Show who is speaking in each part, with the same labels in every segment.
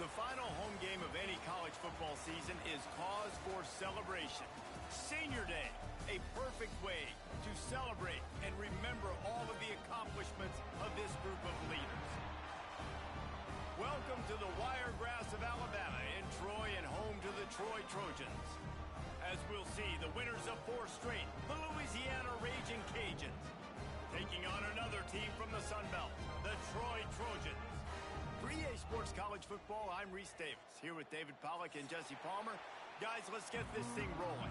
Speaker 1: The final home game of any college football season is cause for celebration. Senior Day, a perfect way to celebrate and remember all of the accomplishments of this group of leaders. Welcome to the Wiregrass of Alabama in Troy and home to the Troy Trojans. As we'll see, the winners of 4 straight, the Louisiana Ragin Cajuns, taking on another team from the Sun Belt, the Troy Trojans. For EA Sports College Football, I'm Reese Davis, here with David Pollack and Jesse Palmer. Guys, let's get this thing rolling.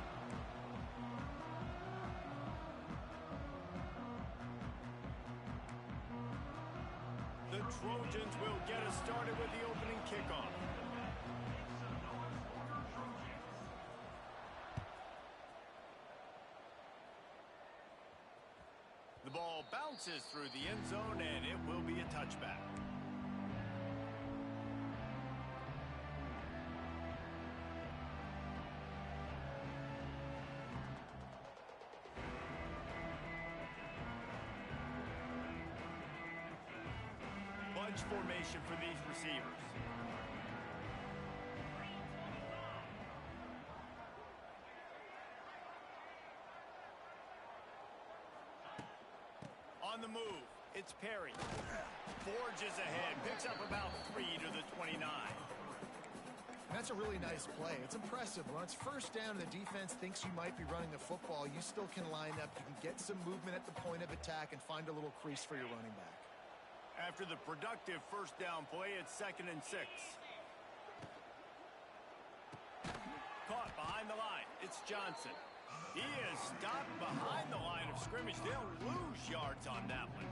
Speaker 1: The Trojans will get us started with the opening kickoff. The ball bounces through the end zone, and it will be a touchback. Bunch formation for these receivers. On the move, it's Perry. Forges ahead, picks up about 3 to the 29.
Speaker 2: That's a really nice play. It's impressive. When it's first down and the defense thinks you might be running the football, you still can line up. You can get some movement at the point of attack and find a little crease for your running back.
Speaker 1: After the productive first down play, it's 2nd and 6. Caught behind the line. It's Johnson. He is stopped behind the line of scrimmage. They'll lose yards on that one.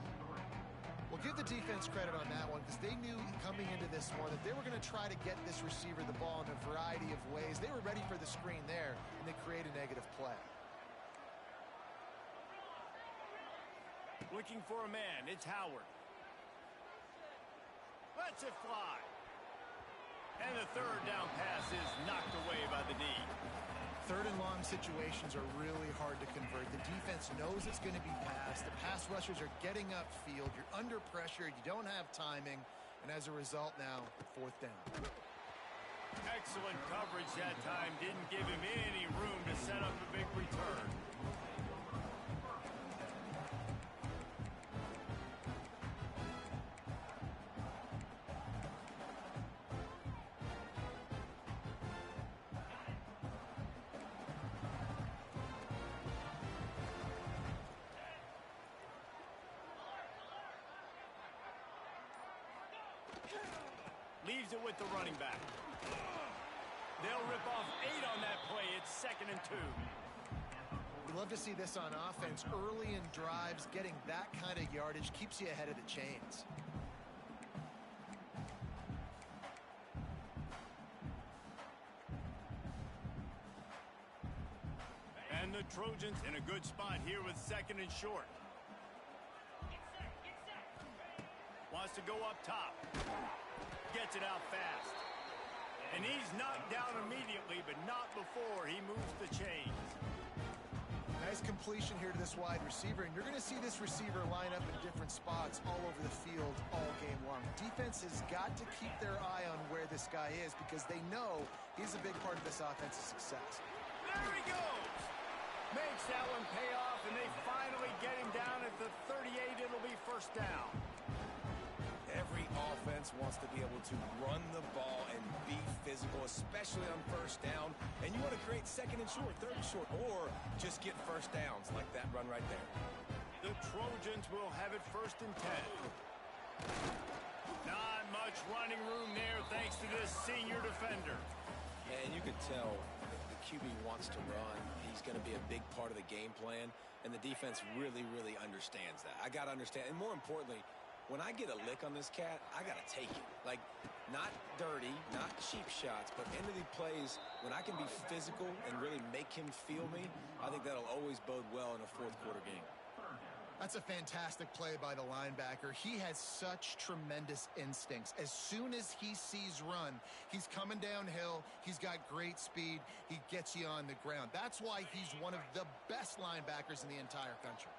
Speaker 2: Well, give the defense credit on that one because they knew coming into this one that they were going to try to get this receiver the ball in a variety of ways. They were ready for the screen there, and they create a negative play.
Speaker 1: Looking for a man. It's Howard. Lets it fly. And the third down pass is knocked away by the knee.
Speaker 2: 3rd and long situations are really hard to convert. The defense knows it's going to be passed. The pass rushers are getting upfield. You're under pressure. You don't have timing. And as a result now, 4th down.
Speaker 1: Excellent coverage that time. Didn't give him any room to set up a big return. Leaves it with the running back. They'll rip off 8 on that play. It's 2nd and 2.
Speaker 2: We love to see this on offense. Early in drives, getting that kind of yardage keeps you ahead of the chains.
Speaker 1: And the Trojans in a good spot here with 2nd and short. Wants to go up top. Gets it out fast. And he's knocked down immediately, but not before he moves the chains.
Speaker 2: Nice completion here to this wide receiver, and you're going to see this receiver line up in different spots all over the field all game long. Defense has got to keep their eye on where this guy is because they know he's a big part of this offensive success.
Speaker 1: There he goes. Makes that one pay off, and they finally get him down at the 38. It'll be 1st down.
Speaker 3: Every offense wants to be able to run the ball and be physical, especially on 1st down. And you want to create 2nd and short, 3rd and short, or just get 1st downs like that run right there.
Speaker 1: The Trojans will have it 1st and 10. Not much running room there thanks to this senior defender.
Speaker 3: And you can tell the QB wants to run. He's going to be a big part of the game plan. And the defense really, really understands that. I got to understand. And more importantly, when I get a lick on this cat, I got to take it. Like, not dirty, not cheap shots, but end of the plays, when I can be physical and really make him feel me, I think that'll always bode well in a 4th quarter game.
Speaker 2: That's a fantastic play by the linebacker. He has such tremendous instincts. As soon as he sees run, he's coming downhill. He's got great speed. He gets you on the ground. That's why he's one of the best linebackers in the entire country.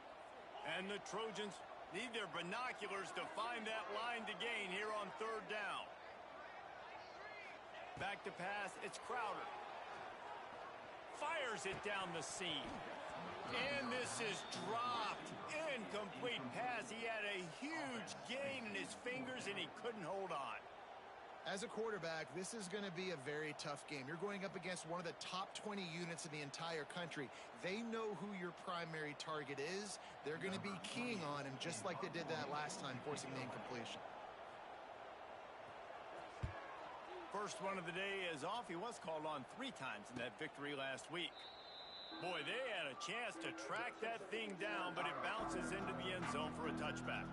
Speaker 1: And the Trojans need their binoculars to find that line to gain here on 3rd down. Back to pass, it's Crowder. Fires it down the seam. And this is dropped. Incomplete pass. He had a huge gain in his fingers, and he couldn't hold on.
Speaker 2: As a quarterback, this is going to be a very tough game. You're going up against one of the top 20 units in the entire country. They know who your primary target is. They're going to be keying on him just like they did that last time, forcing the incompletion.
Speaker 1: First run of the day is off. He was called on 3 times in that victory last week. Boy, they had a chance to track that thing down, but it bounces into the end zone for a touchback.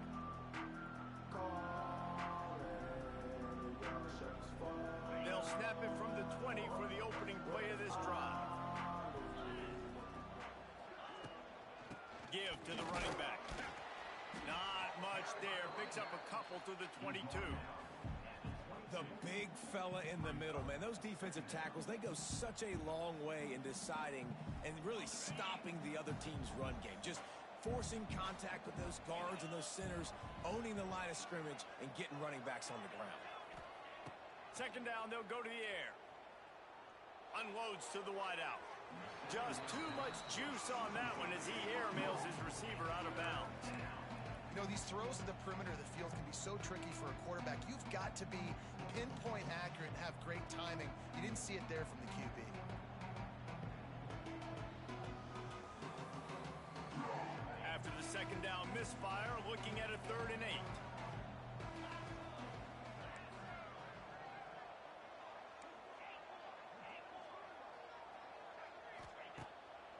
Speaker 1: They'll snap it from the 20 for the opening play of this drive. Give to the running back. Not much there. Picks up a couple to the 22.
Speaker 3: The big fella in the middle, man. Those defensive tackles, they go such a long way in deciding and really stopping the other team's run game. Just forcing contact with those guards and those centers, owning the line of scrimmage, and getting running backs on the ground.
Speaker 1: Second down, they'll go to the air. Unloads to the wideout. Just too much juice on that one as he airmails his receiver out of bounds.
Speaker 2: You know, these throws to the perimeter of the field can be so tricky for a quarterback. You've got to be pinpoint accurate and have great timing. You didn't see it there from the QB.
Speaker 1: After the second down misfire, looking at a 3rd and 8.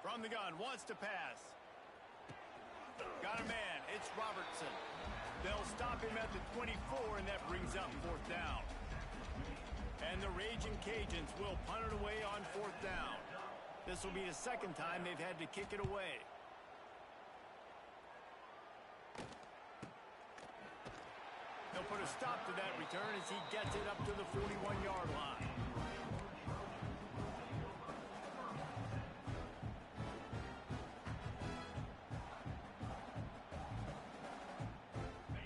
Speaker 1: From the gun, wants to pass. Got a man, it's Robertson. They'll stop him at the 24, and that brings up 4th down. And the raging Cajuns will punt it away on 4th down. This will be the 2nd time they've had to kick it away. They'll put a stop to that return as he gets it up to the 41-yard line.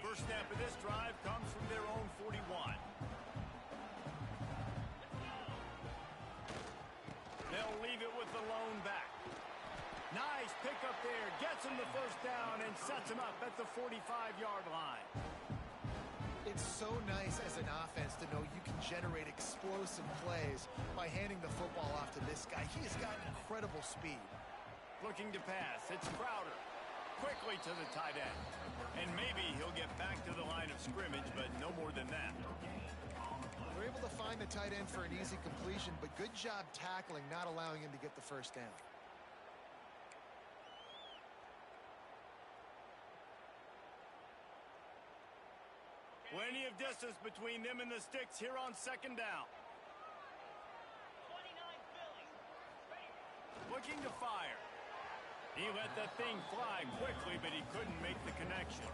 Speaker 1: First snap of this drive comes from their own 41. They'll leave it with the lone back. Nice pickup there. Gets him the 1st down and sets him up at the 45-yard line.
Speaker 2: It's so nice as an offense to know you can generate explosive plays by handing the football off to this guy. He has got incredible speed.
Speaker 1: Looking to pass. It's Crowder. Quickly to the tight end. And maybe he'll get back to the line of scrimmage, but no more than that.
Speaker 2: They're able to find the tight end for an easy completion, but good job tackling, not allowing him to get the 1st down.
Speaker 1: Plenty of distance between them and the sticks here on 2nd down. Looking to fire. He let that thing fly quickly, but he couldn't make the connection.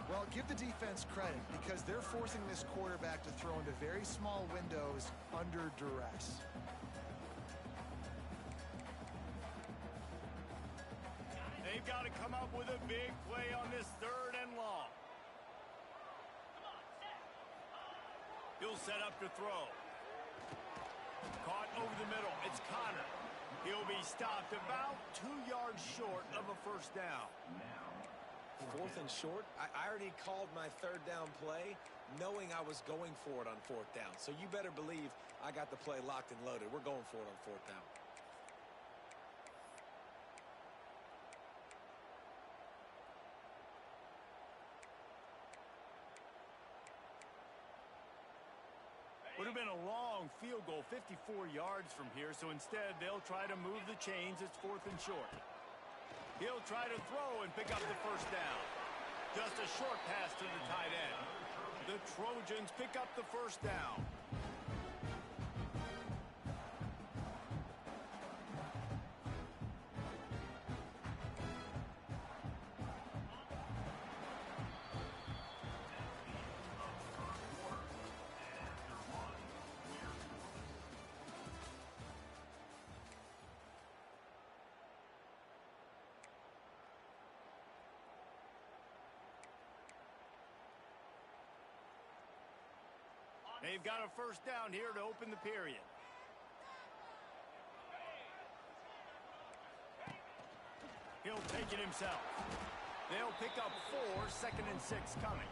Speaker 2: Well, give the defense credit because they're forcing this quarterback to throw into very small windows under duress.
Speaker 1: They've got to come up with a big play on this 3rd and long. He'll set up to throw. Caught over the middle. It's Connor. He'll be stopped about 2 yards short of a 1st down.
Speaker 3: 4th and short? I already called my 3rd down play knowing I was going for it on 4th down. So you better believe I got the play locked and loaded. We're going for it on 4th down.
Speaker 1: Would have been a long field goal, 54 yards from here, so instead they'll try to move the chains. It's 4th and short. He'll try to throw and pick up the 1st down. Just a short pass to the tight end. The Trojans pick up the 1st down. They've got a first down here to open the period. He'll take it himself. They'll pick up 4, 2nd and 6 coming.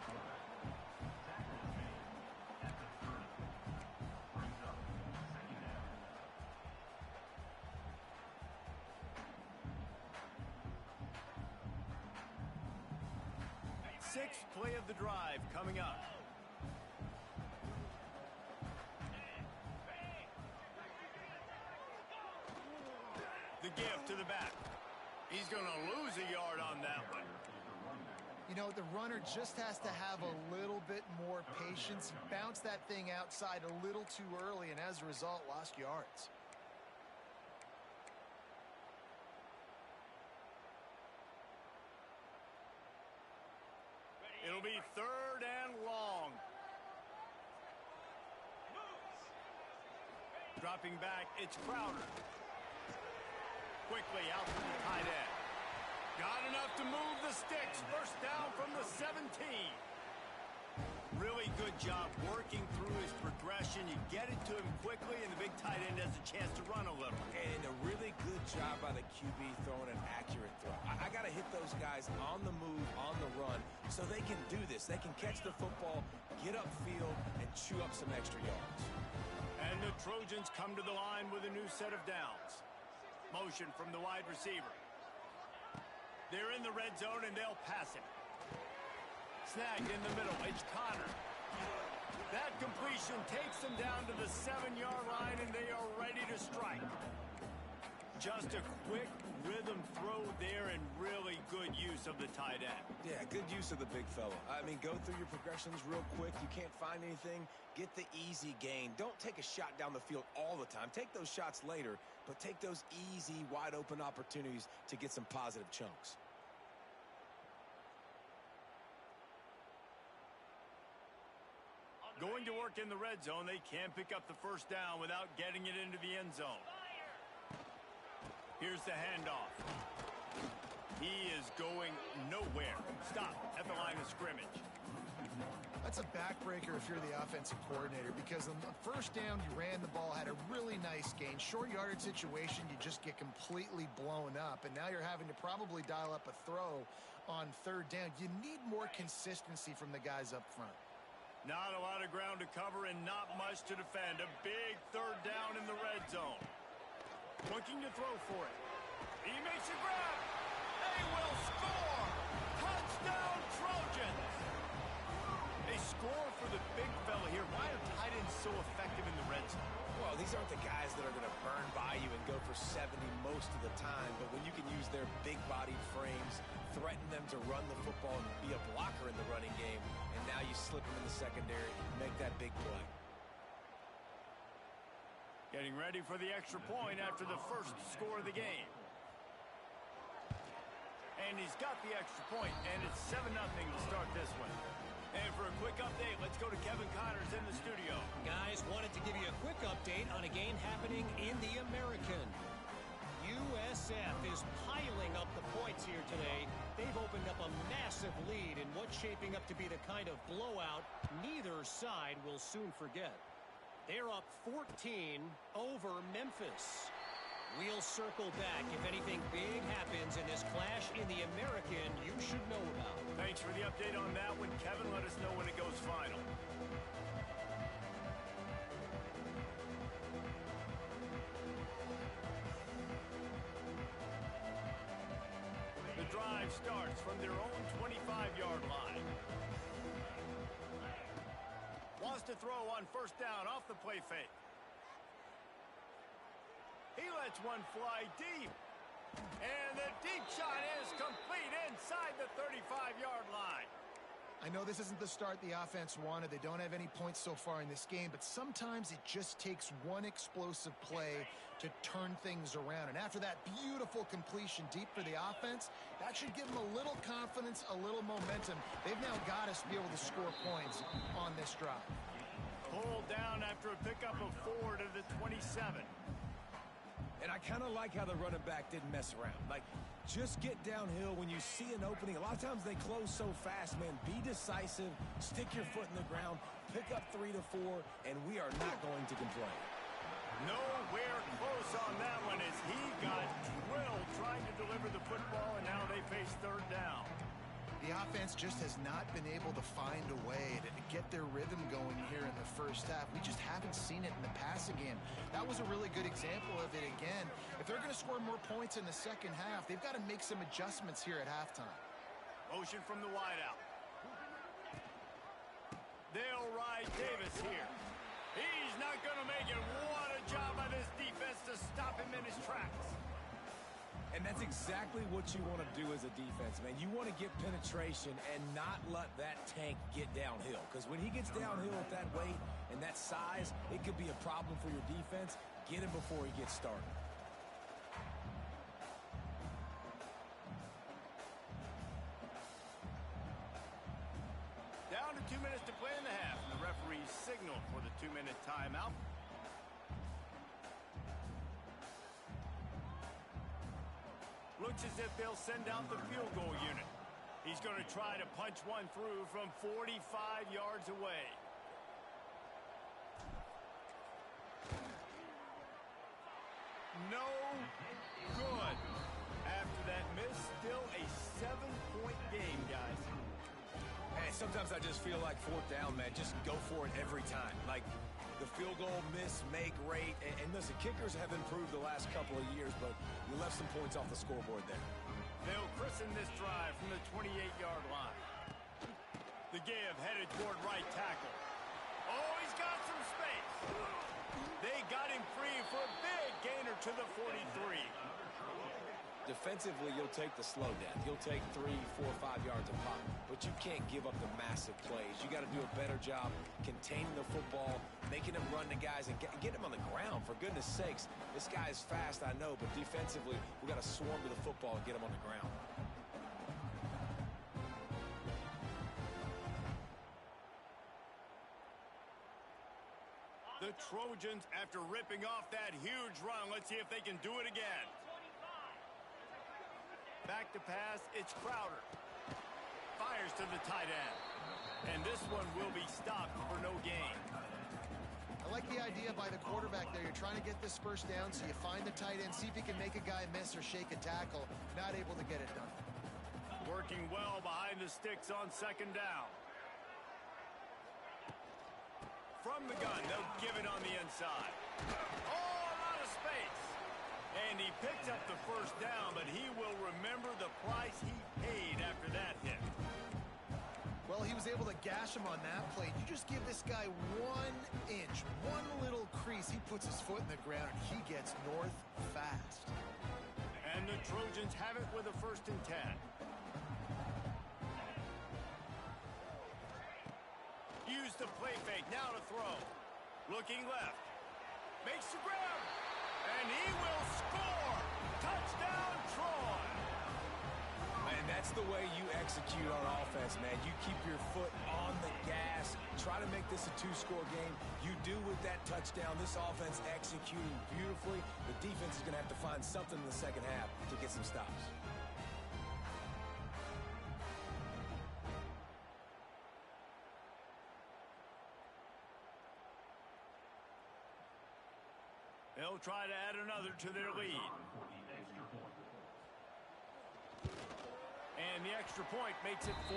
Speaker 1: Sixth play of the drive coming up. The give to the back. He's going to lose a yard on that one.
Speaker 2: You know, the runner just has to have a little bit more patience. Bounce that thing outside a little too early, and as a result, lost yards.
Speaker 1: It'll be 3rd and long. Dropping back, it's Crowder. Quickly out to the tight end. Got enough to move the sticks. First down from the 17. Really good job working through his progression. You get it to him quickly, and the big tight end has a chance to run a little.
Speaker 3: And a really good job by the QB throwing an accurate throw. I got to hit those guys on the move, on the run, so they can do this. They can catch the football, get upfield, and chew up some extra yards.
Speaker 1: And the Trojans come to the line with a new set of downs. Motion from the wide receiver. They're in the red zone, and they'll pass it. Snagged in the middle. It's Connor. That completion takes them down to the 7-yard line, and they are ready to strike. Just a quick rhythm throw there, and really good use of the tight end.
Speaker 3: Yeah, good use of the big fella. I mean, go through your progressions real quick. You can't find anything. Get the easy gain. Don't take a shot down the field all the time. Take those shots later, but take those easy, wide-open opportunities to get some positive chunks.
Speaker 1: Going to work in the red zone, they can pick up the first down without getting it into the end zone. Here's the handoff. He is going nowhere. Stop at the line of scrimmage.
Speaker 2: That's a backbreaker if you're the offensive coordinator, because on the first down, you ran the ball, had a really nice gain. Short yardage situation, you just get completely blown up, and now you're having to probably dial up a throw on 3rd down. You need more consistency from the guys up front.
Speaker 1: Not a lot of ground to cover and not much to defend. A big 3rd down in the red zone. Looking to throw for it. He makes a grab. They will score. Touchdown, Trojans. They score for the big fella here. Why are tight ends so effective in the red zone?
Speaker 3: Well, these aren't the guys that are going to burn by you and go for 70 most of the time, but when you can use their big-bodied frames, threaten them to run the football and be a blocker in the running game, and now you slip them in the secondary, make that big play.
Speaker 1: Getting ready for the extra point after the first score of the game. And he's got the extra point, and it's 7-0 to start this one. And for a quick update, let's go to Kevin Connors in the studio.
Speaker 4: Guys, wanted to give you a quick update on a game happening in the American. USF is piling up the points here today. They've opened up a massive lead in what's shaping up to be the kind of blowout neither side will soon forget. They're up 14 over Memphis. We'll circle back if anything big happens in this clash in the American you should know about.
Speaker 1: Thanks for the update on that one, Kevin. Let us know when it goes final. The drive starts from their own 25-yard line. Wants to throw on first down off the play fake. He lets one fly deep. And the deep shot is complete inside the 35-yard line.
Speaker 2: I know this isn't the start the offense wanted. They don't have any points so far in this game, but sometimes it just takes one explosive play to turn things around. And after that beautiful completion deep for the offense, that should give them a little confidence, a little momentum. They've now got us to be able to score points on this drive.
Speaker 1: Pulled down after a pickup of 4 to the 27.
Speaker 3: And I kind of like how the running back didn't mess around. Like, just get downhill when you see an opening. A lot of times they close so fast, man. Be decisive. Stick your foot in the ground. pick up 3 to 4, and we are not going to complain.
Speaker 1: Nowhere close on that one as he got drilled trying to deliver the football, and now they face third down.
Speaker 2: The offense just has not been able to find a way to get their rhythm going here in the first half. We just haven't seen it in the passing game. That was a really good example of it again. If they're going to score more points in the second half, they've got to make some adjustments here at halftime.
Speaker 1: Motion from the wideout. They'll ride Davis here. He's not going to make it. What a job by this defense to stop him in his tracks.
Speaker 3: And that's exactly what you want to do as a defense, man. You want to get penetration and not let that tank get downhill. Because when he gets downhill at that weight and that size, it could be a problem for your defense. Get him before he gets started.
Speaker 1: Down to 2 minutes to play in the half. And the referee signaled for the 2-minute timeout. Looks as if they'll send out the field goal unit. He's going to try to punch one through from 45 yards away. No good. After that miss, still a 7-point game, guys.
Speaker 3: Hey, sometimes I just feel like fourth down, man. Just go for it every time. Like the field goal miss, make rate. And listen, kickers have improved the last couple of years, but you left some points off the scoreboard there.
Speaker 1: They'll christen this drive from the 28-yard line. The give headed toward right tackle. Oh, he's got some space. They got him free for a big gainer to the 43.
Speaker 3: Defensively, you'll take the slow down. You'll take 3, 4, 5 yards a pop, but you can't give up the massive plays. You got to do a better job containing the football, making them run the guys, and get them on the ground. For goodness sakes, this guy is fast, I know, but defensively, we got to swarm to the football and get him on the ground.
Speaker 1: The Trojans, after ripping off that huge run, let's see if they can do it again. Back to pass, it's Crowder. Fires to the tight end. And this one will be stopped for no gain.
Speaker 2: I like the idea by the quarterback there. You're trying to get this first down, so you find the tight end, see if you can make a guy miss or shake a tackle. Not able to get it done.
Speaker 1: Working well behind the sticks on second down. From the gun, they'll give it on the inside. Oh, a lot of space. And he picked up the first down, but he will remember the price he paid after that hit.
Speaker 2: Well, he was able to gash him on that play. You just give this guy 1 inch, one little crease. He puts his foot in the ground, and he gets north fast.
Speaker 1: And the Trojans have it with a 1st and 10. Use the play fake, now to throw. Looking left. Makes the grab. And he will score! Touchdown, Troy!
Speaker 3: Man, that's the way you execute on offense, man. You keep your foot on the gas. Try to make this a 2-score game. You do with that touchdown. This offense executing beautifully. The defense is going to have to find something in the second half to get some stops.
Speaker 1: They'll try to add another to their lead. And the extra point makes it 14-0.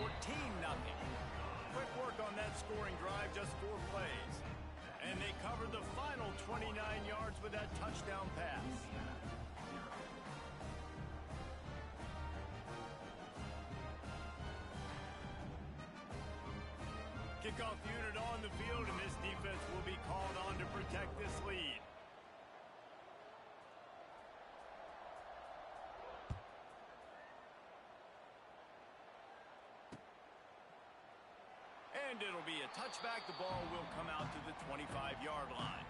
Speaker 1: Quick work on that scoring drive, just 4 plays. And they covered the final 29 yards with that touchdown pass. Kickoff unit on the field, and this defense will be called on to protect this lead. And it'll be a touchback. The ball will come out to the 25-yard line.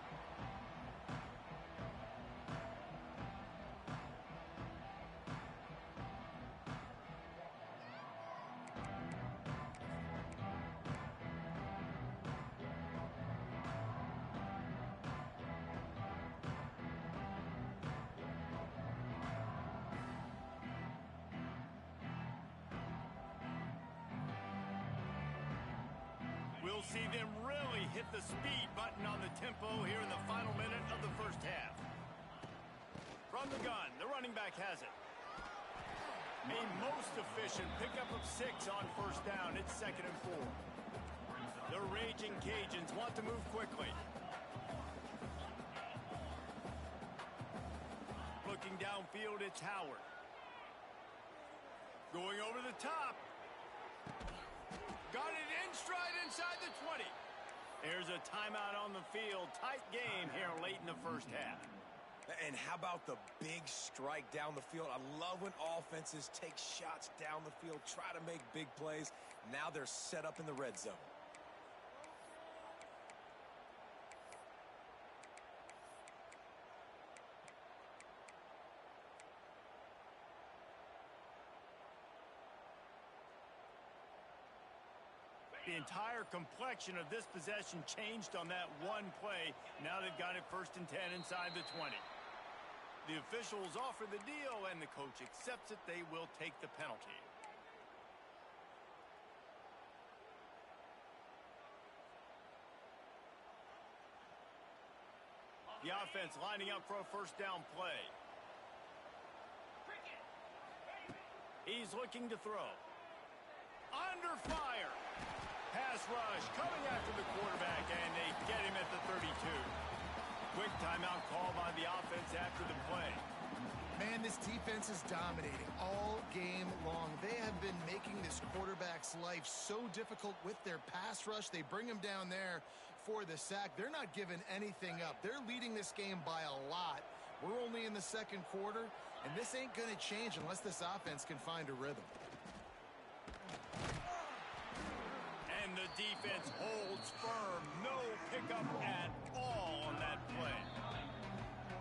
Speaker 1: We'll see them really hit the speed button on the tempo here in the final minute of the first half. From the gun, the running back has it. A most efficient pickup of 6 on first down. It's 2nd and 4. The raging Cajuns want to move quickly. Looking downfield, it's Howard. Going over the top. Got it in stride inside the 20. There's a timeout on the field. Tight game here late in the first half.
Speaker 3: And how about the big strike down the field? I love when offenses take shots down the field, try to make big plays. Now they're set up in the red zone.
Speaker 1: The entire complexion of this possession changed on that one play. Now they've got it 1st and 10 inside the 20. The officials offer the deal, and the coach accepts it. They will take the penalty. The offense lining up for a first down play. He's looking to throw. Under fire. Pass rush coming after the quarterback, and they get him at the 32. Quick timeout call by the offense after the play.
Speaker 2: Man, this defense is dominating all game long. They have been making this quarterback's life so difficult with their pass rush. They bring him down there for the sack. They're not giving anything up. They're leading this game by a lot. We're only in the 2nd quarter, and this ain't going to change unless this offense can find a rhythm.
Speaker 1: And the defense holds firm. No pickup at all on that play.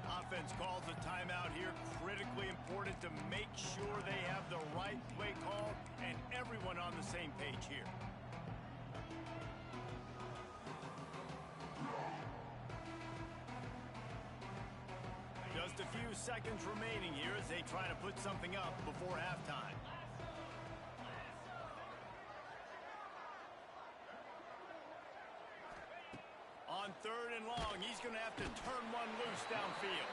Speaker 1: Offense calls a timeout here. Critically important to make sure they have the right play call and everyone on the same page here. Just a few seconds remaining here as they try to put something up before halftime. On 3rd and long, he's going to have to turn one loose downfield.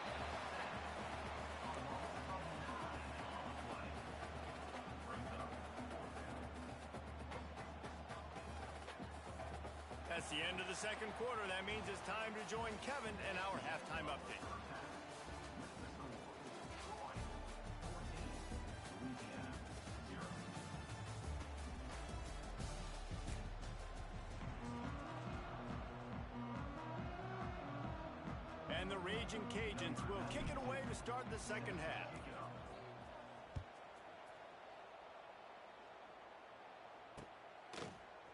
Speaker 1: That's the end of the 2nd quarter. That means it's time to join Kevin and our halftime update. And the raging Cajuns will kick it away to start the 2nd half.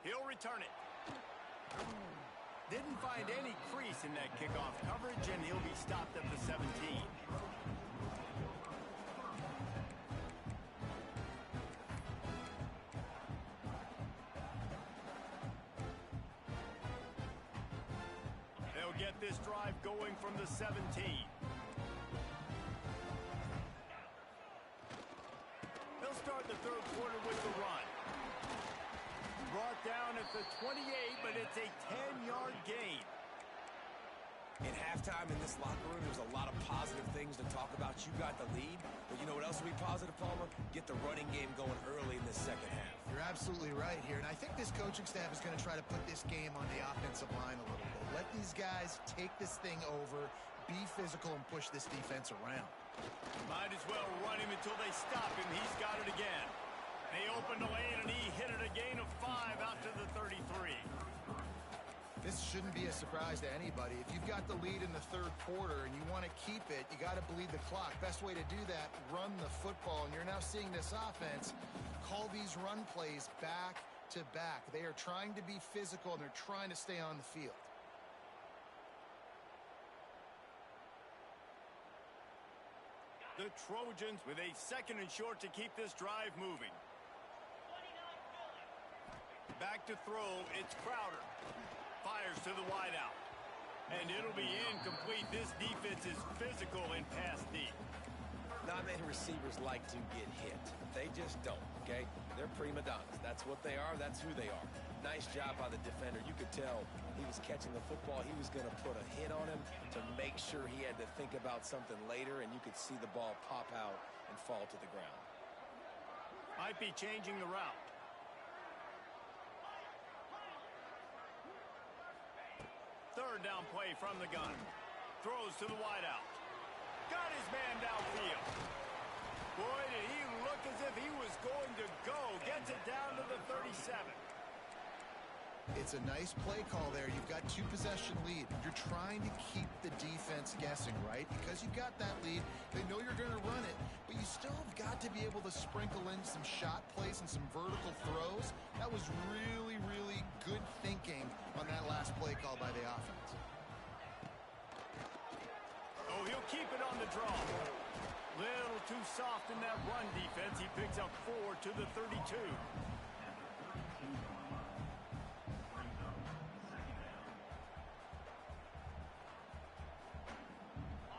Speaker 1: He'll return it. Didn't find any crease in that kickoff coverage, and he'll be stopped at the 17. Get this drive going from the 17. They'll start the 3rd quarter with the run. Brought down at the 28, but it's a 10-yard gain.
Speaker 3: In halftime in this locker room, there's a lot of positive things to talk about. You got the lead, but you know what else will be positive, Palmer? Get the running game going early in the 2nd half.
Speaker 2: You're absolutely right here, and I think this coaching staff is going to try to put this game on the offensive line a little bit. Let these guys take this thing over, be physical, and push this defense around.
Speaker 1: Might as well run him until they stop him. He's got it again. They opened the lane, and he hit it a gain of 5 out to the 33.
Speaker 2: This shouldn't be a surprise to anybody. If you've got the lead in the 3rd quarter and you want to keep it, you got to bleed the clock. Best way to do that, run the football. And you're now seeing this offense call these run plays back to back. They are trying to be physical, and they're trying to stay on the field.
Speaker 1: The Trojans with a 2nd and short to keep this drive moving. Back to throw, it's Crowder. Fires to the wideout. And it'll be incomplete. This defense is physical and pass deep.
Speaker 3: Not many receivers like to get hit. They just don't, okay? They're prima donnas. That's what they are. That's who they are. Nice job by the defender. You could tell he was catching the football. He was going to put a hit on him to make sure he had to think about something later, and you could see the ball pop out and fall to the ground.
Speaker 1: Might be changing the route. Third down play from the gun. Throws to the wideout. Got his man downfield. Boy, did he look as if he was going to go. Gets it down to the 37.
Speaker 2: It's a nice play call there. You've got 2-possession lead. You're trying to keep the defense guessing, right? Because you've got that lead. They know you're going to run it, but you still have got to be able to sprinkle in some shot plays and some vertical throws. That was really, really good thinking on that last play call by the offense.
Speaker 1: Oh, he'll keep it on the draw. Little too soft in that run defense. He picks up 4 to the 32.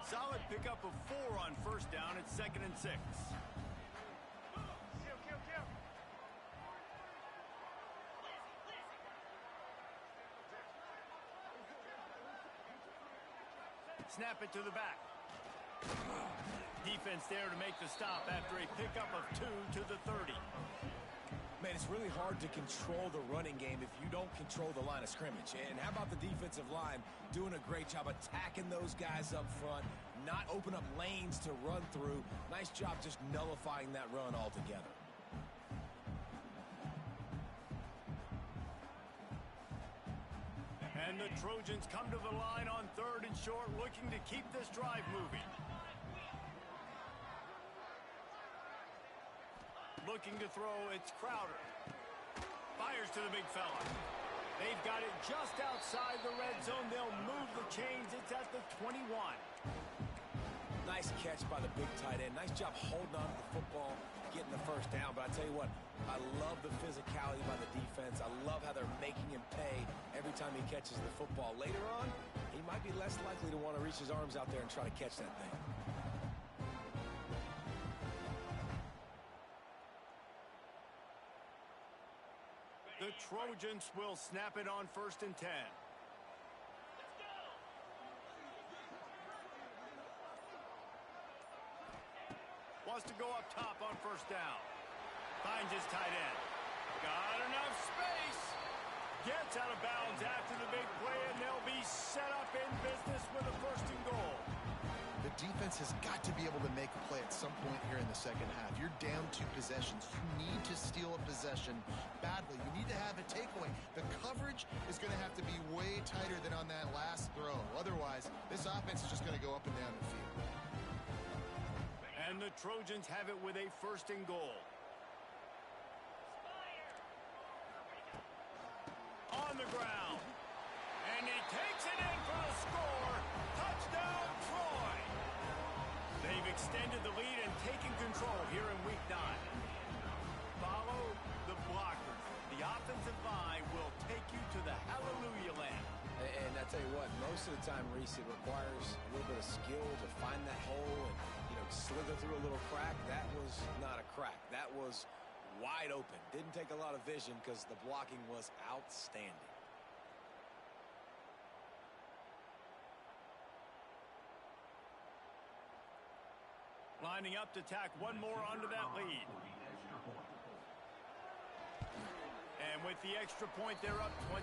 Speaker 1: Solid pickup of 4 on first down at 2nd and 6. Snap it to the back. Defense there to make the stop after a pickup of 2 to the 30.
Speaker 3: Man, it's really hard to control the running game if you don't control the line of scrimmage. And how about the defensive line doing a great job attacking those guys up front, not open up lanes to run through. Nice job just nullifying that run altogether.
Speaker 1: And the Trojans come to the line on 3rd and short, looking to keep this drive moving. Looking to throw, it's Crowder. Fires to the big fella. They've got it just outside the red zone. They'll move the chains. It's at the 21.
Speaker 3: Nice catch by the big tight end. Nice job holding on to the football, getting the first down. But I tell you what, I love the physicality by the defense. I love how they're making him pay every time he catches the football. Later on, he might be less likely to want to reach his arms out there and try to catch that thing.
Speaker 1: The Trojans will snap it on 1st and 10. Wants to go up top on first down. Finds his tight end. Got enough space. Gets out of bounds after the big play, and they'll be set up in business with a 1st and goal.
Speaker 2: The defense has got to be able to make a play at some point here in the second half. You're down 2 possessions. You need to steal a possession badly. You need to have a takeaway. The coverage is going to have to be way tighter than on that last throw. Otherwise, this offense is just going to go up and down the field.
Speaker 1: And the Trojans have it with a 1st and goal. On the ground. And he takes it in for the score. Touchdown, Troy. They've extended the lead and taken control here in week 9. Follow the blockers. The offensive line will take you to the hallelujah land.
Speaker 3: And I tell you what, most of the time, Reese, it requires a little bit of skill to find that hole and, slither through a little crack. That was not a crack. That was wide open. Didn't take a lot of vision because the blocking was outstanding.
Speaker 1: Lining up to tack one more onto that lead. And with the extra point, they're up 21-0.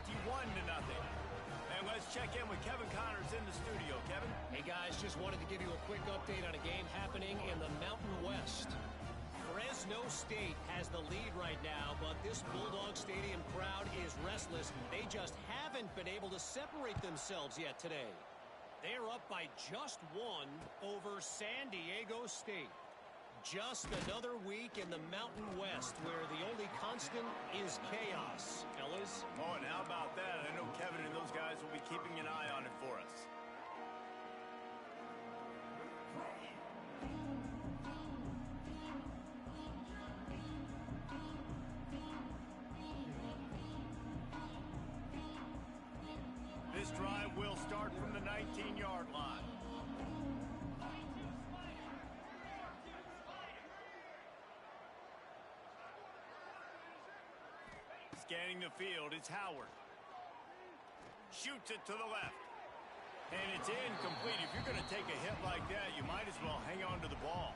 Speaker 1: And let's check in with Kevin Connors in the studio. Kevin?
Speaker 4: Hey, guys, just wanted to give you a quick update on a game happening in the Mountain West. Fresno State has the lead right now, but this Bulldog Stadium crowd is restless. They just haven't been able to separate themselves yet today. They're up by just 1 over San Diego State. Just another week in the Mountain West where the only constant is chaos. Fellas?
Speaker 1: Oh, and how about that? I know Kevin and those guys will be keeping an eye on it for us. This drive will start from the 19-yard line. Scanning the field, it's Howard. Shoots it to the left. And it's incomplete. If you're going to take a hit like that, you might as well hang on to the ball.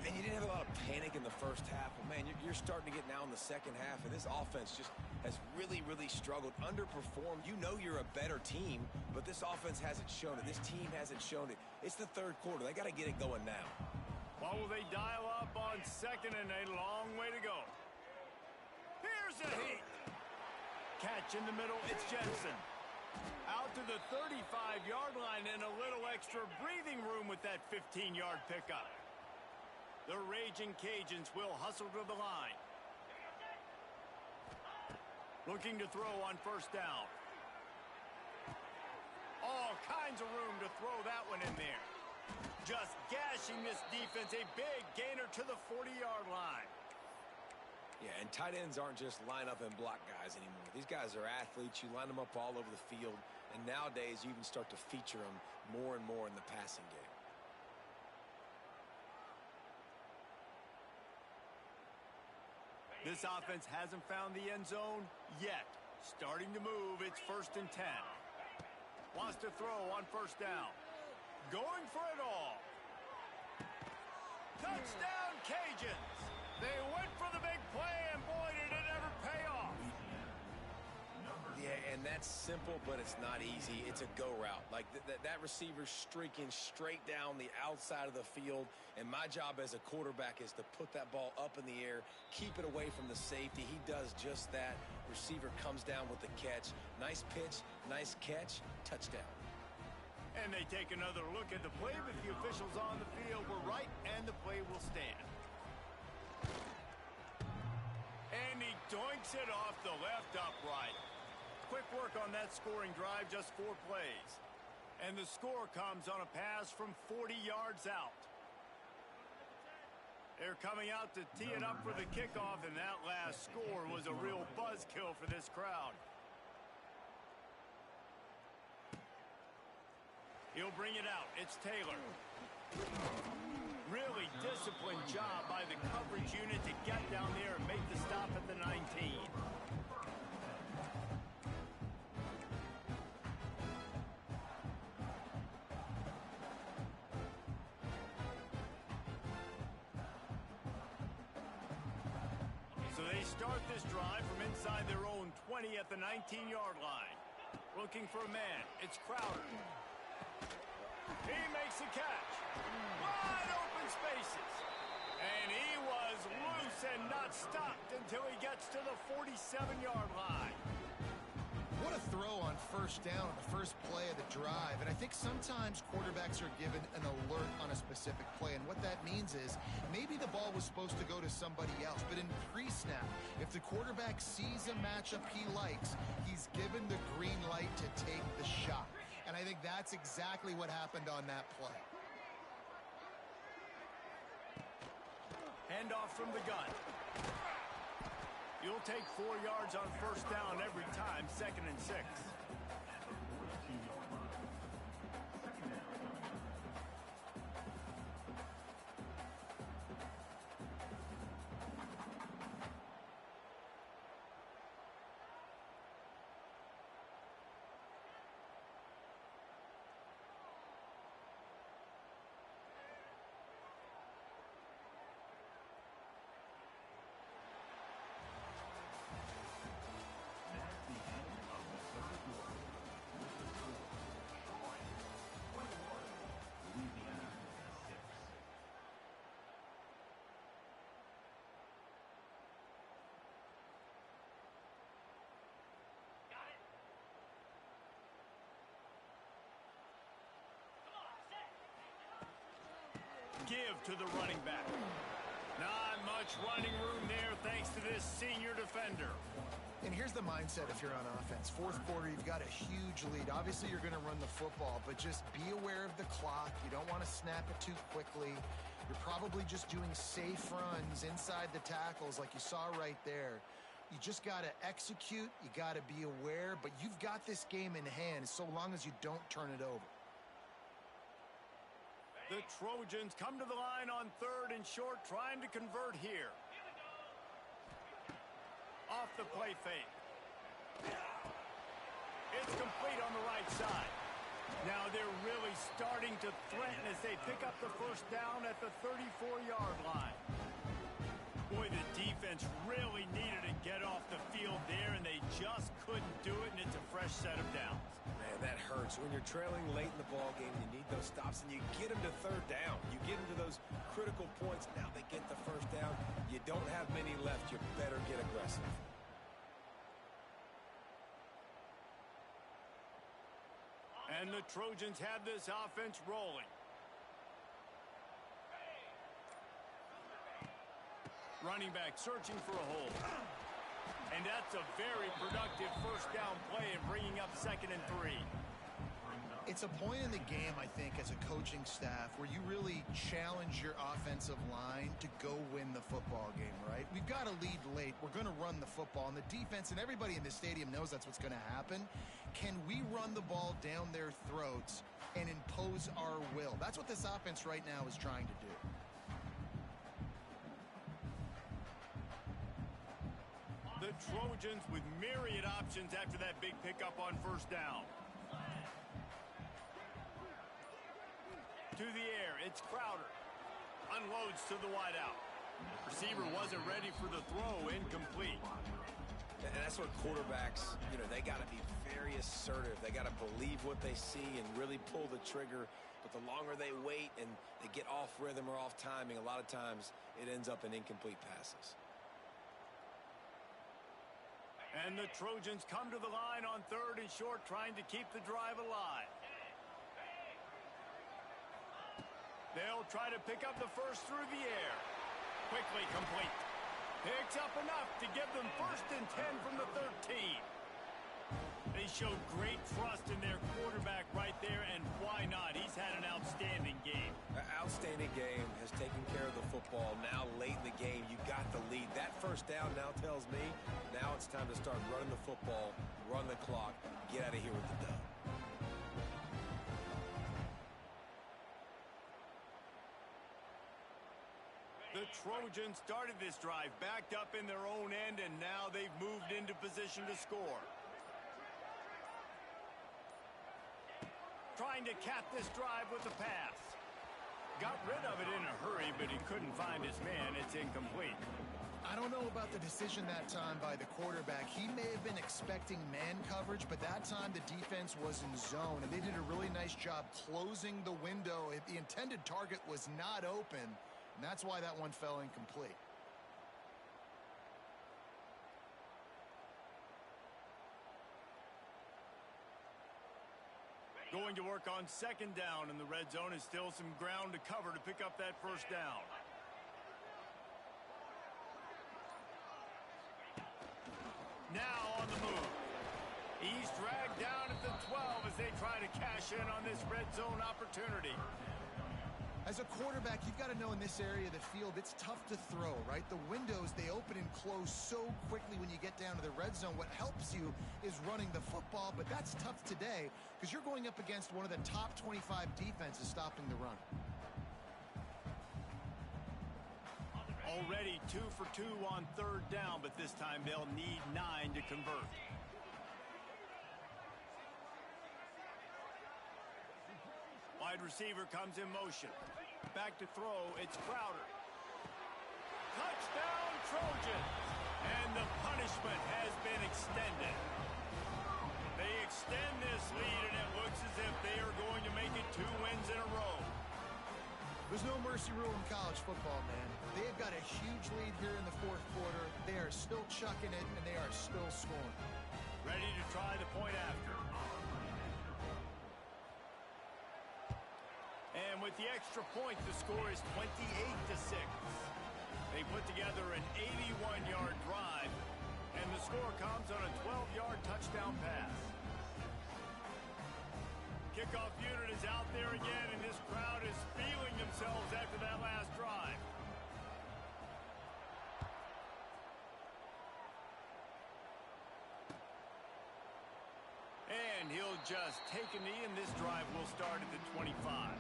Speaker 3: And you didn't have a lot of panic in the first half. But, man, you're starting to get now in the second half, and this offense just has really, really struggled, underperformed. You know you're a better team, but this offense hasn't shown it. This team hasn't shown it. It's the third quarter. They got to get it going now.
Speaker 1: Well, will they dial up on second and a long way to go? Here's a hit. Catch in the middle. It's Jensen. Out to the 35-yard line and a little extra breathing room with that 15-yard pickup. The Ragin' Cajuns will hustle to the line. Looking to throw on first down. All kinds of room to throw that one in there. Just gashing this defense. A big gainer to the 40-yard line.
Speaker 3: Yeah, and tight ends aren't just line up and block guys anymore. These guys are athletes. You line them up all over the field. And nowadays, you even start to feature them more and more in the passing game.
Speaker 1: This offense hasn't found the end zone yet. Starting to move. It's 1st and 10. Wants to throw on first down. Going for it all. Touchdown, Cajuns. They went for the big play, and boy, did it ever pay off.
Speaker 3: Yeah, and that's simple, but it's not easy. It's a go route. Like that receiver's streaking straight down the outside of the field, and my job as a quarterback is to put that ball up in the air, keep it away from the safety. He does just that. Receiver comes down with the catch. Nice pitch, nice catch, touchdown.
Speaker 1: And they take another look at the play, but the officials on the field were right, and the play will stand. And he doinks it off the left upright. Quick work on that scoring drive, just 4 plays. And the score comes on a pass from 40 yards out. They're coming out to tee it up for the kickoff, and that last score was a real buzzkill for this crowd. He'll bring it out. It's Taylor. Really disciplined job by the coverage unit to get down there and make the stop at the 19. So they start this drive from inside their own 20 at the 19-yard line. Looking for a man. It's Crowder. He makes a catch. Wide open spaces. And he was loose and not stopped until he gets to the 47-yard line.
Speaker 2: What a throw on first down, the first play of the drive. And I think sometimes quarterbacks are given an alert on a specific play. And what that means is maybe the ball was supposed to go to somebody else. But in pre-snap, if the quarterback sees a matchup he likes, he's given the green light to take the shot. And I think that's exactly what happened on that play.
Speaker 1: Handoff from the gun. You'll take 4 yards on first down every time, 2nd and 6. Give to the running back. Not much running room there thanks to this senior defender.
Speaker 2: And here's the mindset if you're on offense. 4th quarter, you've got a huge lead. Obviously, you're going to run the football, but just be aware of the clock. You don't want to snap it too quickly. You're probably just doing safe runs inside the tackles like you saw right there. You just got to execute. You got to be aware, but you've got this game in hand so long as you don't turn it over.
Speaker 1: The Trojans come to the line on 3rd and short, trying to convert here. Off the play fake. It's complete on the right side. Now they're really starting to threaten as they pick up the first down at the 34-yard line. Boy, the defense really needed to get off the field there, and they just couldn't do it, and it's a fresh set of downs.
Speaker 3: Man, that hurts. When you're trailing late in the ball game, you need those stops, and you get them to third down. You get them to those critical points. Now they get the first down. You don't have many left. You better get aggressive.
Speaker 1: And the Trojans have this offense rolling. Running back searching for a hole. And that's a very productive first down play and bringing up 2nd and 3.
Speaker 2: It's a point in the game, I think, as a coaching staff where you really challenge your offensive line to go win the football game, right? We've got to lead late. We're going to run the football. And the defense and everybody in the stadium knows that's what's going to happen. Can we run the ball down their throats and impose our will? That's what this offense right now is trying to do.
Speaker 1: The Trojans with myriad options after that big pickup on first down. To the air, it's Crowder. Unloads to the wideout. Receiver wasn't ready for the throw, incomplete.
Speaker 3: And that's where quarterbacks, they got to be very assertive. They got to believe what they see and really pull the trigger. But the longer they wait and they get off rhythm or off timing, a lot of times it ends up in incomplete passes.
Speaker 1: And the Trojans come to the line on 3rd and short, trying to keep the drive alive. They'll try to pick up the first through the air. Quickly complete. Picks up enough to give them 1st and 10 from the 13. They showed great trust in their quarterback right there, and why not? He's had an outstanding game.
Speaker 3: An outstanding game, has taken care of the football. Now late in the game, you got the lead. That first down now tells me now it's time to start running the football, run the clock, get out of here with the dub.
Speaker 1: The Trojans started this drive backed up in their own end, and now they've moved into position to score. Trying to cap this drive with a pass. Got rid of it in a hurry, but he couldn't find his man. It's incomplete.
Speaker 2: I don't know about the decision that time by the quarterback. He may have been expecting man coverage, but that time the defense was in zone, and they did a really nice job closing the window. The intended target was not open, and that's why that one fell incomplete.
Speaker 1: Going to work on 2nd down in the red zone, and still some ground to cover to pick up that first down. Now on the move. He's dragged down at the 12 as they try to cash in on this red zone opportunity.
Speaker 2: As a quarterback, you've got to know in this area of the field, it's tough to throw, right? The windows, they open and close so quickly when you get down to the red zone. What helps you is running the football, but that's tough today because you're going up against one of the top 25 defenses stopping the run.
Speaker 1: Already 2 for 2 on 3rd down, but this time they'll need 9 to convert. Wide receiver comes in motion. Back to throw, it's Crowder. Touchdown, Trojans! And the punishment has been extended. They extend this lead, and it looks as if they are going to make it 2 wins in a row.
Speaker 2: There's no mercy rule in college football, man. They've got a huge lead here in the 4th quarter. They are still chucking it, and they are still scoring.
Speaker 1: Ready to try the point after. And with the extra point, the score is 28-6. They put together an 81-yard drive, and the score comes on a 12-yard touchdown pass. Kickoff unit is out there again, and this crowd is feeling themselves after that last drive. And he'll just take a knee, and this drive will start at the 25.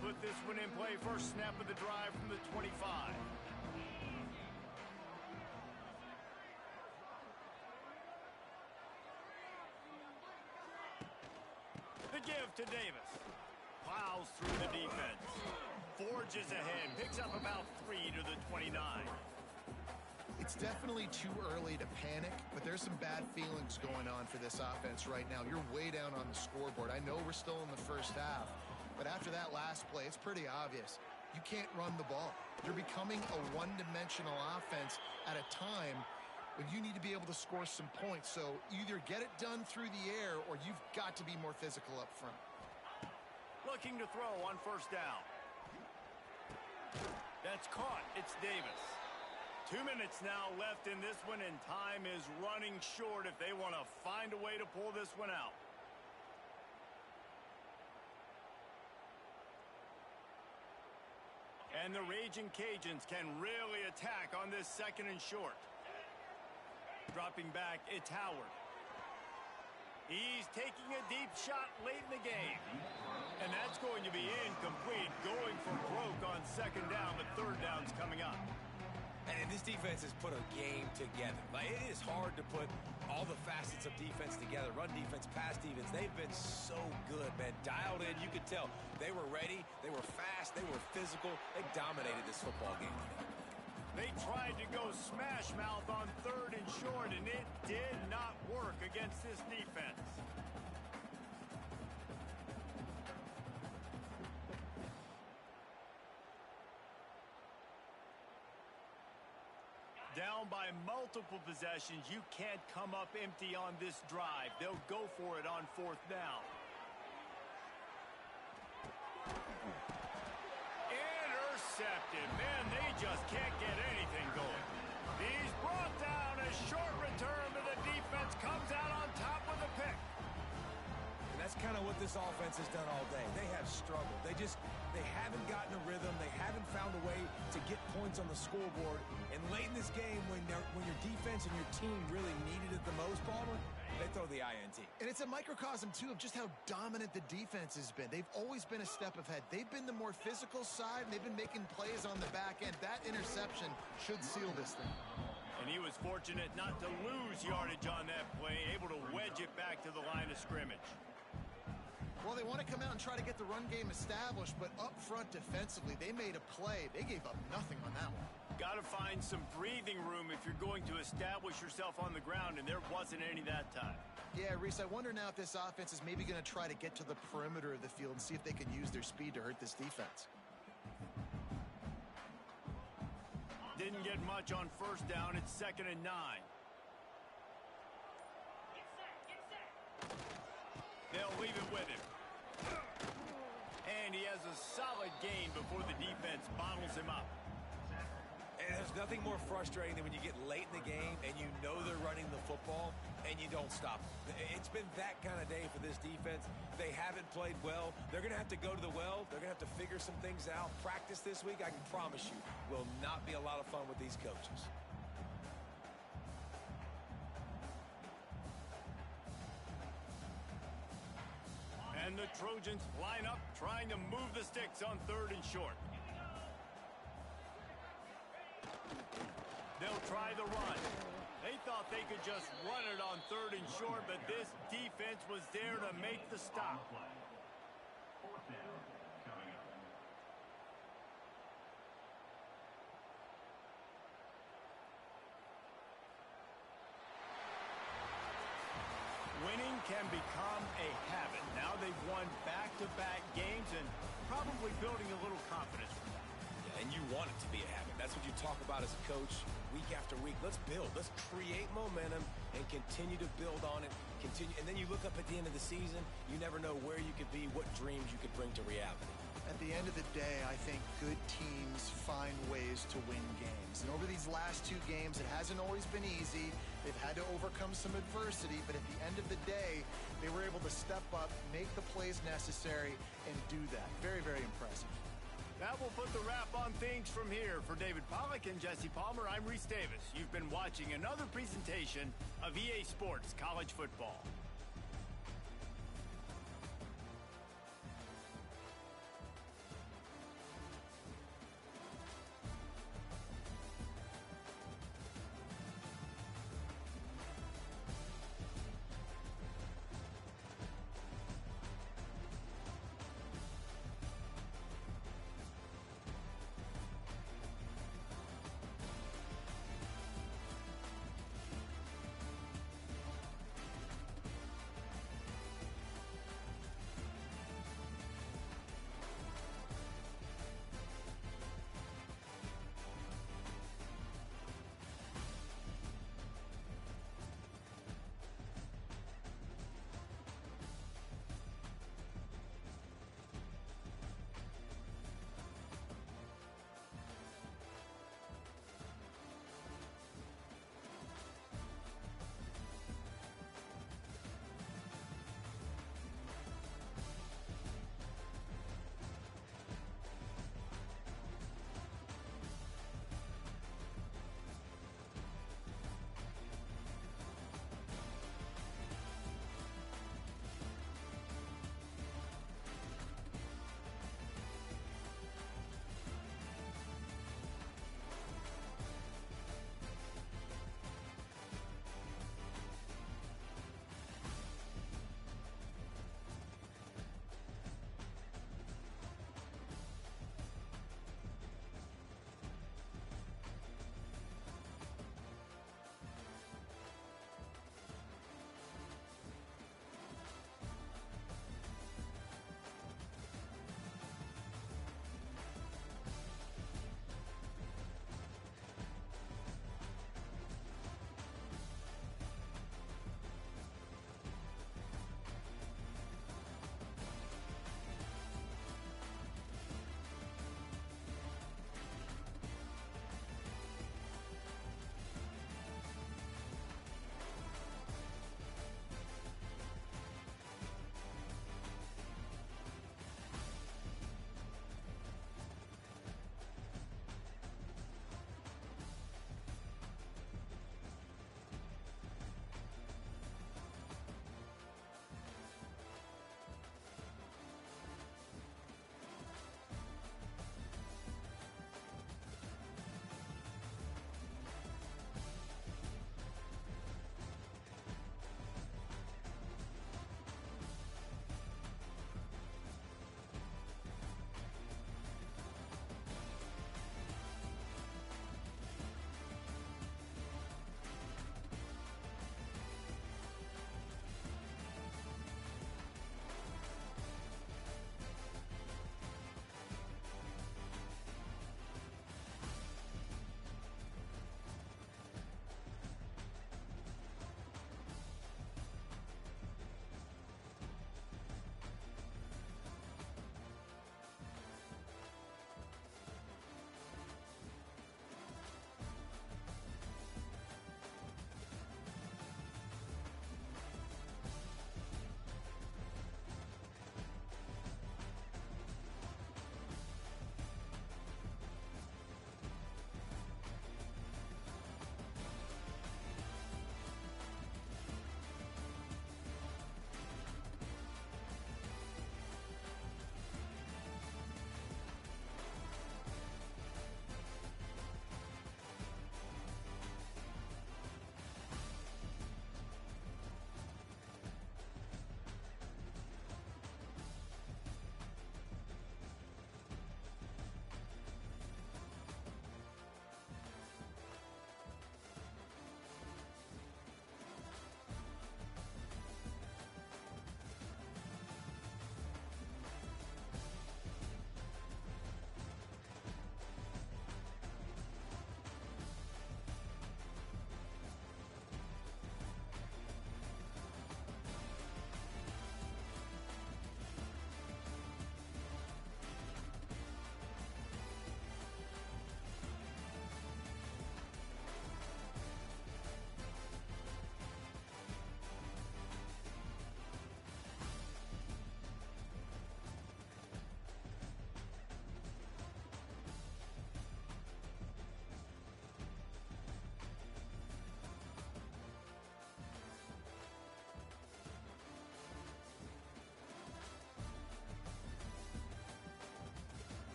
Speaker 1: put this one in play. First snap of the drive from the 25. The give to Davis. Plows through the defense. Forges ahead. Picks up about 3 to the 29.
Speaker 2: It's definitely too early to panic, but there's some bad feelings going on for this offense right now. You're way down on the scoreboard. I know we're still in the first half, but after that last play, it's pretty obvious. You can't run the ball. You're becoming a one-dimensional offense at a time when you need to be able to score some points. So either get it done through the air or you've got to be more physical up front.
Speaker 1: Looking to throw on first down. That's caught. It's Davis. 2 minutes now left in this one, and time is running short if they want to find a way to pull this one out. And the Ragin' Cajuns can really attack on this second and short. Dropping back, it's Howard. He's taking a deep shot late in the game. And that's going to be incomplete, going for broke on second down, but third down's coming up.
Speaker 3: And this defense has put a game together. Like, it is hard to put all the facets of defense together. Run defense, pass defense. They've been so good, man. Dialed in. You could tell they were ready. They were fast. They were physical. They dominated this football game.
Speaker 1: They tried to go smash mouth on third and short, and it did not work against this defense. Down by multiple possessions, you can't come up empty on this drive. They'll go for it on fourth down. Intercepted. Man, they just can't get anything going. He's brought down. A short return, but the defense comes out on top with a pick.
Speaker 3: And that's kind of what this offense has done all day. They have struggled. They haven't gotten a rhythm. They haven't found a way to get points on the scoreboard. And late in this game, when your defense and your team really needed it the most, Palmer, they throw the INT.
Speaker 2: And it's a microcosm, too, of just how dominant the defense has been. They've always been a step ahead. They've been the more physical side, and they've been making plays on the back end. That interception should seal this thing.
Speaker 1: And he was fortunate not to lose yardage on that play, able to wedge it back to the line of scrimmage.
Speaker 2: Well, they want to come out and try to get the run game established, but up front defensively, they made a play. They gave up nothing on that one.
Speaker 1: Got to find some breathing room if you're going to establish yourself on the ground, and there wasn't any that time.
Speaker 2: Yeah, Reese, I wonder now if this offense is maybe going to try to get to the perimeter of the field and see if they can use their speed to hurt this defense.
Speaker 1: Didn't get much on first down. It's 2nd and 9. They'll leave it with him. And he has a solid gain before the defense bottles him up.
Speaker 3: And there's nothing more frustrating than when you get late in the game and you know they're running the football and you don't stop them. It's been that kind of day for this defense. They haven't played well. They're going to have to go to the well. They're going to have to figure some things out. Practice this week, I can promise you, will not be a lot of fun with these coaches.
Speaker 1: And the Trojans line up, trying to move the sticks on 3rd and short. They'll try the run. They thought they could just run it on 3rd and short, but this defense was there to make the stop. Winning can become a habit. Now they've won back-to-back games and probably building a little confidence from that.
Speaker 3: And you want it to be a habit. That's what you talk about as a coach week after week. Let's build. Let's create momentum and continue to build on it. Continue, and then you look up at the end of the season, you never know where you could be, what dreams you could bring to reality.
Speaker 2: At the end of the day, I think good teams find ways to win games. And over these last 2 games, it hasn't always been easy. They've had to overcome some adversity, but at the end of the day, they were able to step up, make the plays necessary, and do that. Very, very impressive.
Speaker 1: That will put the wrap on things from here. For David Pollack and Jesse Palmer, I'm Reese Davis. You've been watching another presentation of EA Sports College Football.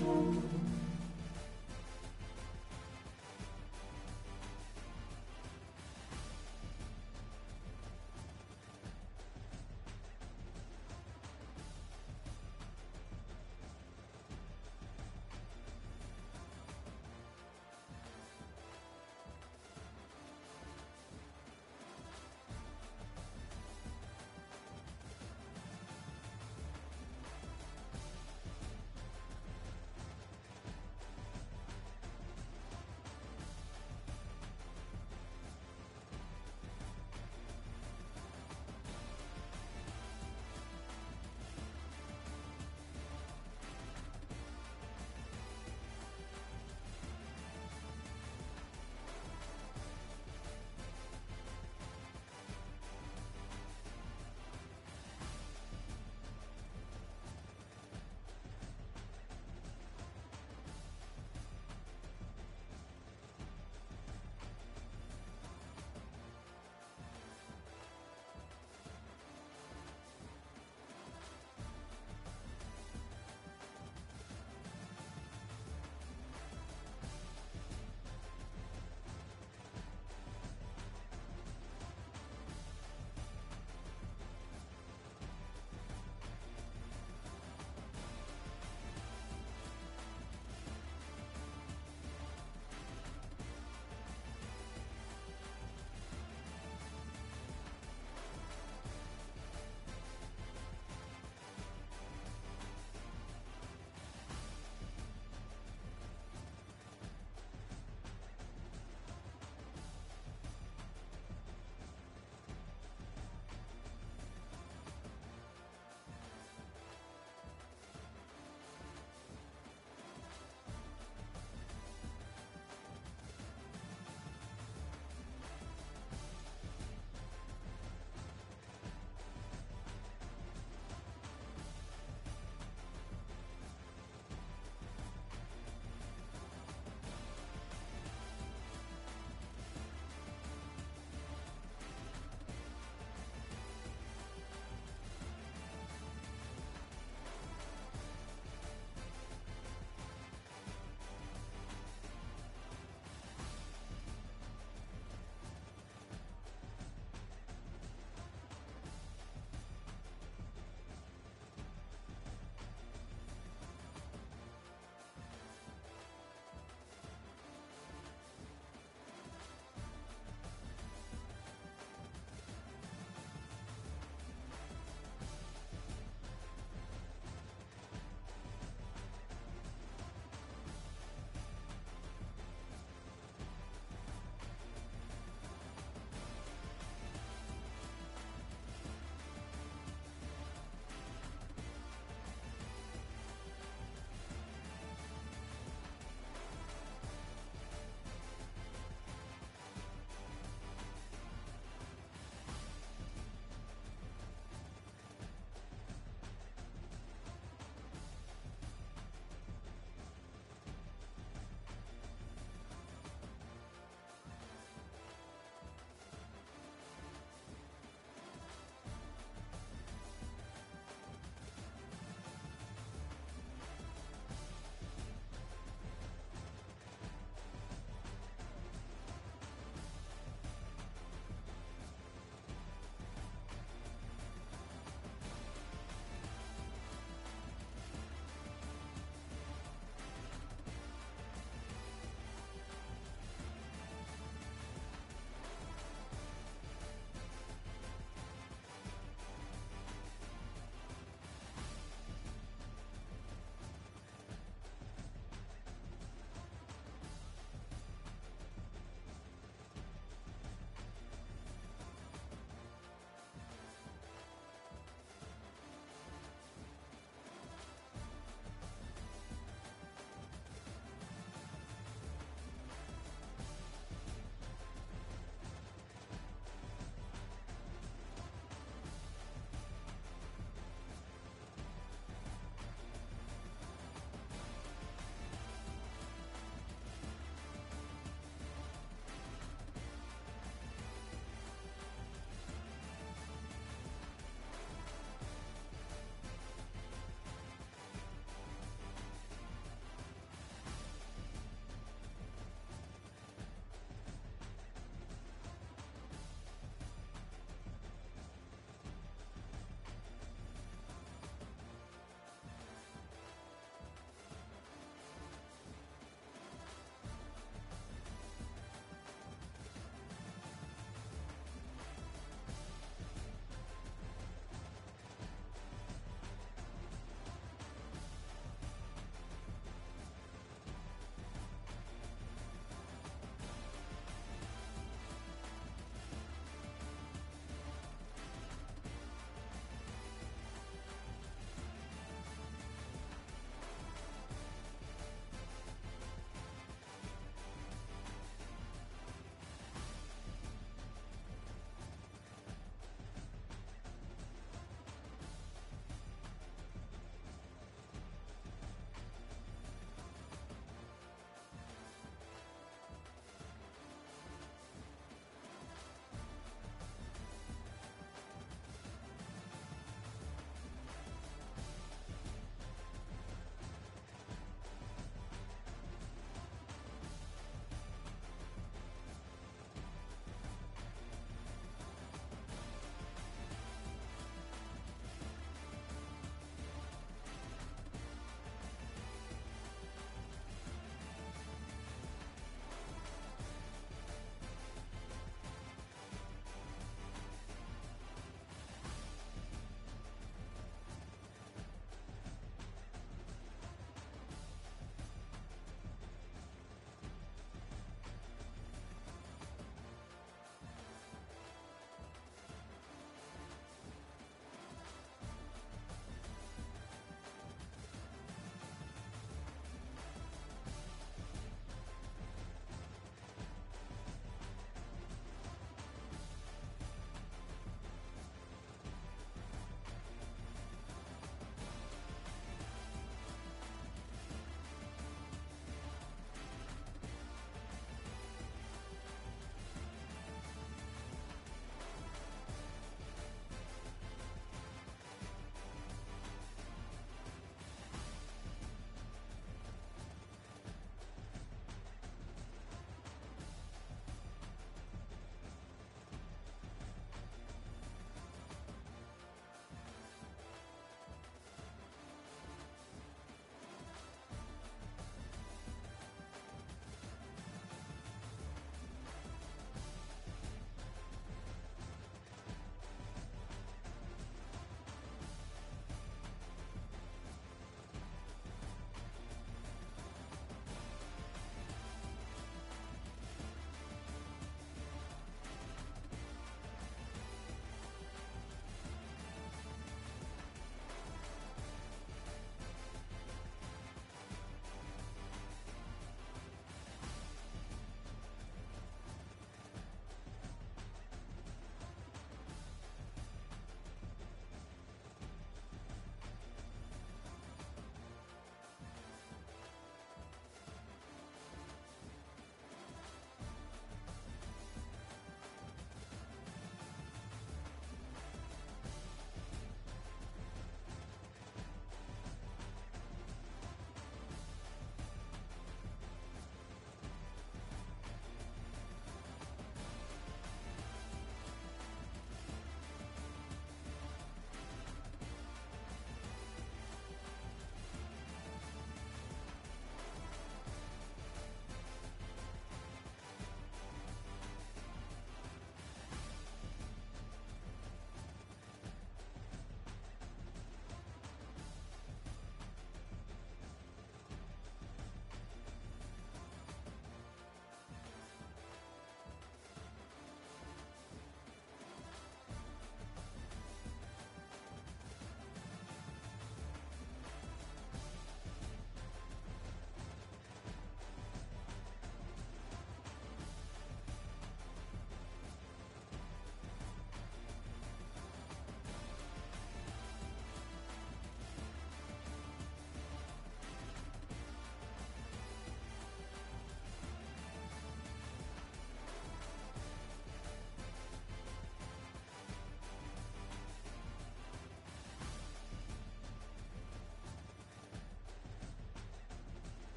Speaker 5: Thank you.